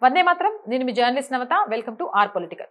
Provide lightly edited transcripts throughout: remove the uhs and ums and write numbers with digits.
వందే మాత్రం. నేను మీ journalist Navata. Welcome to our political.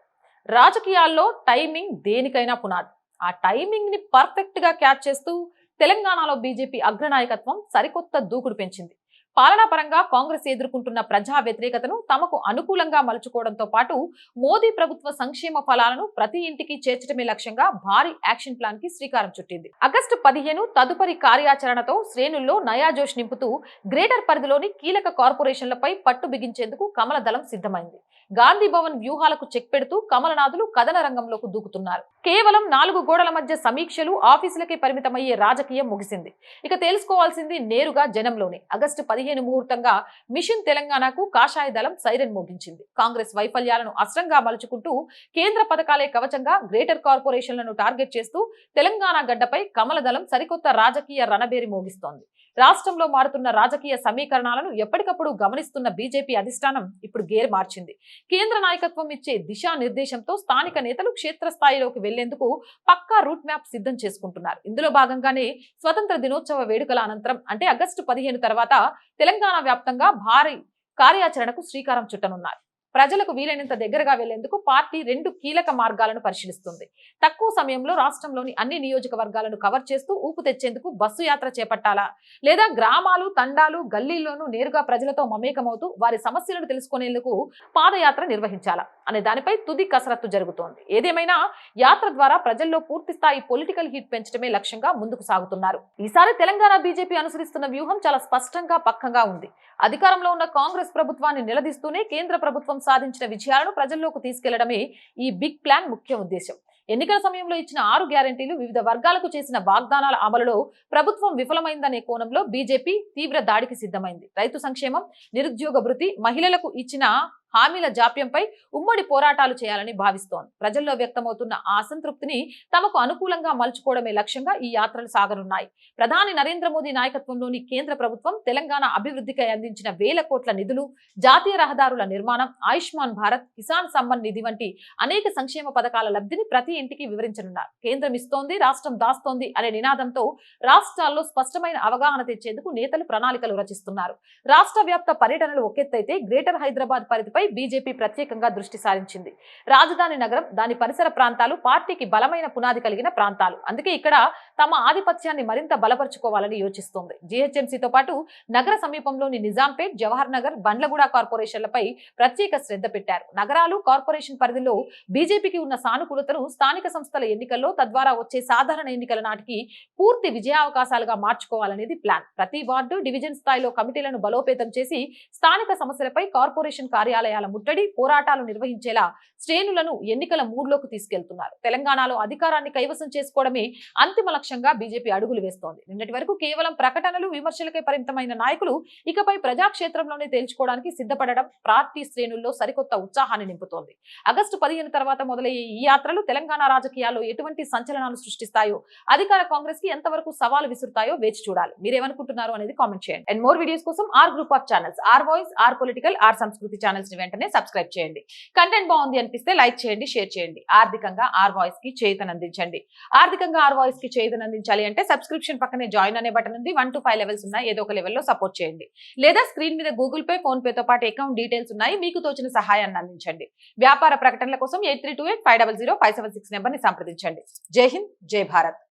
రాజకీయాల్లో టైమింగ్ దేనికైనా పునాది. ఆ టైమింగ్ ని పర్ఫెక్ట్ గా క్యాచ్ చేస్తూ తెలంగాణలో బీజేపీ అగ్రనాయకత్వం సరికొత్త దూకుడు పెంచింది. పాలనా పరంగా కాంగ్రెస్ ఎదుర్కొంటున్న ప్రజా వ్యతిరేకతను తమకు అనుకూలంగా మలుచుకోవడంతో పాటు మోదీ ప్రభుత్వ సంక్షేమ ఫలాలను ప్రతి ఇంటికి చేర్చడమే లక్ష్యంగా భారీ యాక్షన్ ప్లాన్ కి శ్రీకారం చుట్టింది. ఆగస్టు 15 తదుపరి కార్యాచరణతో శ్రేణుల్లో నయా జోష్ నింపుతూ గ్రేటర్ పరిధిలోని కీలక కార్పొరేషన్లపై పట్టు బిగించేందుకు కమల దళం సిద్ధమైంది. గాంధీ భవన్ వ్యూహాలకు చెక్ పెడుతూ కమలనాథులు కథన రంగంలోకి దూకుతున్నారు. కేవలం 4 గోడల మధ్య సమీక్షలు, ఆఫీసులకే పరిమితమయ్యే రాజకీయం ముగిసింది. ఇక తెలుసుకోవాల్సింది నేరుగా జనంలోనే. ఆగస్టు 15 ముహూర్తంగా మిషన్ తెలంగాణకు కాషాయ దళం సైరన్ మోగించింది. కాంగ్రెస్ వైఫల్యాలను అస్త్రంగా మలుచుకుంటూ కేంద్ర పథకాలే కవచంగా గ్రేటర్ కార్పొరేషన్లను టార్గెట్ చేస్తూ తెలంగాణ గడ్డపై కమల దళం సరికొత్త రాజకీయ రణబేరి మోగిస్తోంది. రాష్ట్రంలో మారుతున్న రాజకీయ సమీకరణాలను ఎప్పటికప్పుడు గమనిస్తున్న బీజేపీ అధిష్టానం ఇప్పుడు గేర్ మార్చింది. కేంద్ర నాయకత్వం ఇచ్చే దిశా నిర్దేశంతో స్థానిక నేతలు క్షేత్రస్థాయిలోకి వెళ్లేందుకు పక్కా రూట్ మ్యాప్ సిద్ధం చేసుకుంటున్నారు. ఇందులో భాగంగానే స్వతంత్ర దినోత్సవ వేడుకల అనంతరం అంటే ఆగస్టు 15 తర్వాత తెలంగాణ వ్యాప్తంగా భారీ కార్యాచరణకు శ్రీకారం చుట్టనున్నారు. ప్రజలకు వీలైనంత దగ్గరగా వెళ్లేందుకు పార్టీ 2 కీలక మార్గాలను పరిశీలిస్తుంది. తక్కువ సమయంలో రాష్ట్రంలోని అన్ని నియోజకవర్గాలను కవర్ చేస్తూ ఊపు తెచ్చేందుకు బస్సు యాత్ర చేపట్టాలా, లేదా గ్రామాలు, తండాలు, గల్లీల్లోనూ నేరుగా ప్రజలతో మమేకమవుతూ వారి సమస్యలను తెలుసుకునేందుకు పాదయాత్ర నిర్వహించాలా అనే దానిపై తుది కసరత్తు జరుగుతోంది. ఏదేమైనా యాత్ర ద్వారా ప్రజల్లో పూర్తి స్థాయి పొలిటికల్ హీట్ పెంచడమే లక్ష్యంగా ముందుకు సాగుతున్నారు. ఈసారి తెలంగాణ బీజేపీ అనుసరిస్తున్న వ్యూహం చాలా స్పష్టంగా పక్కంగా ఉంది. అధికారంలో ఉన్న కాంగ్రెస్ ప్రభుత్వాన్ని నిలదీస్తూనే కేంద్ర ప్రభుత్వం సాధించిన విజయాలను ప్రజల్లోకి తీసుకెళ్లడమే ఈ బిగ్ ప్లాన్ ముఖ్య ఉద్దేశం. ఎన్నికల సమయంలో ఇచ్చిన 6 గ్యారెంటీలు, వివిధ వర్గాలకు చేసిన వాగ్దానాల అమలులో ప్రభుత్వం విఫలమైందనే కోణంలో బీజేపీ తీవ్ర దాడికి సిద్ధమైంది. రైతు సంక్షేమం, నిరుద్యోగ భృతి, మహిళలకు ఇచ్చిన హామీల జాప్యంపై ఉమ్మడి పోరాటాలు చేయాలని భావిస్తోంది. ప్రజల్లో వ్యక్తమవుతున్న అసంతృప్తిని తమకు అనుకూలంగా మలుచుకోవడమే లక్ష్యంగా ఈ యాత్రలు సాగనున్నాయి. ప్రధాని నరేంద్ర మోదీ నాయకత్వంలోని కేంద్ర ప్రభుత్వం తెలంగాణ అభివృద్ధికి అందించిన వేల కోట్ల నిధులు, జాతీయ రహదారుల నిర్మాణం, ఆయుష్మాన్ భారత్, కిసాన్ సమ్మాన్ నిధి వంటి అనేక సంక్షేమ పథకాల లబ్ధిని ప్రతి ఇంటికి వివరించనున్నారు. కేంద్రం ఇస్తోంది, రాష్ట్రం దాస్తోంది అనే నినాదంతో రాష్ట్రాల్లో స్పష్టమైన అవగాహన తెచ్చేందుకు నేతలు ప్రణాళికలు రచిస్తున్నారు. రాష్ట్ర వ్యాప్త పర్యటనలు ఒకెత్తైతే గ్రేటర్ హైదరాబాద్ పరిధిపై బీజేపీ ప్రత్యేకంగా దృష్టి సారించింది. రాజధాని నగరం, దాని పరిసర ప్రాంతాలు పార్టీకి బలమైన పునాది కలిగిన ప్రాంతాలు. అందుకే ఇక్కడ తమ ఆధిపత్యాన్ని మరింత బలపరుచుకోవాలని యోచిస్తోంది. జీహెచ్ఎంసీతో పాటు నగర సమీపంలోని నిజాంపేట్, జవహర్ నగర్, బండ్లగూడ కార్పొరేషన్లపై ప్రత్యేక శ్రద్ధ పెట్టారు. నగరాలు, కార్పొరేషన్ పరిధిలో బీజేపీకి ఉన్న సానుకూలతను స్థానిక సంస్థల ఎన్నికల్లో, తద్వారా వచ్చే సాధారణ ఎన్నికల నాటికి పూర్తి విజయావకాశాలుగా మార్చుకోవాలనేది ప్లాన్. ప్రతి వార్డు, డివిజన్ స్థాయిలో కమిటీలను బలోపేతం చేసి స్థానిక సమస్యలపై కార్పొరేషన్ కార్యాలయాల ముట్టడి, పోరాటాలు నిర్వహించేలా శ్రేణులను ఎన్నికల మూడ్లోకి తీసుకెళ్తున్నారు. తెలంగాణలో అధికారాన్ని కైవసం చేసుకోవడమే అంతిమ లక్ష్యంగా బీజేపీ అడుగులు వేస్తోంది. నిన్నటి వరకు కేవలం ప్రకటనలు, విమర్శలకే పరిమితమైన నాయకులు ఇకపై ప్రజాక్షేత్రంలోనే తేల్చుకోవడానికి సిద్ధపడడం పార్టీ శ్రేణుల్లో సరికొత్త ఉత్సాహాన్ని నింపుతోంది. ఆగస్టు 15 తర్వాత మొదలయ్యే ఈ యాత్రలు తెలంగాణ రాజకీయాల్లో ఎటువంటి సంచలనాలు సృష్టిస్తాయో, అధికార కాంగ్రెస్ కి ఎంతవరకు సవాలు విసురుతాయో వేచి చూడాలి. మీరేమనుకుంటున్నారు అనేది కామెంట్ చేయండి. అండ్ మోర్ వీడియోస్ కోసం R group of channels, R voice, R political, R Samskriti channels ని వెంటనే సబ్స్క్రైబ్ చేయండి. కంటెంట్ బాగుంది అనిపిస్తే లైక్ చేయండి, షేర్ చేయండి. ఆర్థికంగా ఆర్ వాయిస్ కి చేయూతనందించండి. ఆర్థికంగా ఆర్ వాయిస్ కి చేయూతనందించాలి అంటే సబ్స్క్రిప్షన్ పక్కనే జాయిన్ అనే బటన్ ఉంది. 1 to 5 లెవెల్స్ ఉన్నాయి. ఏదో ఒక లెవెల్లో సపోర్ట్ చేయండి. లేదా స్క్రీన్ మీద గూగుల్ పే, ఫోన్ పే తో పాటు అకౌంట్ డీటెయిల్స్ ఉన్నాయి. మీకు తోచిన సహాయాన్ని అందించండి. వ్యాపార ప్రకటనల కోసం 8328500576 నెంబర్ ని సంప్రదించండి. జై హింద్, జై భారత్.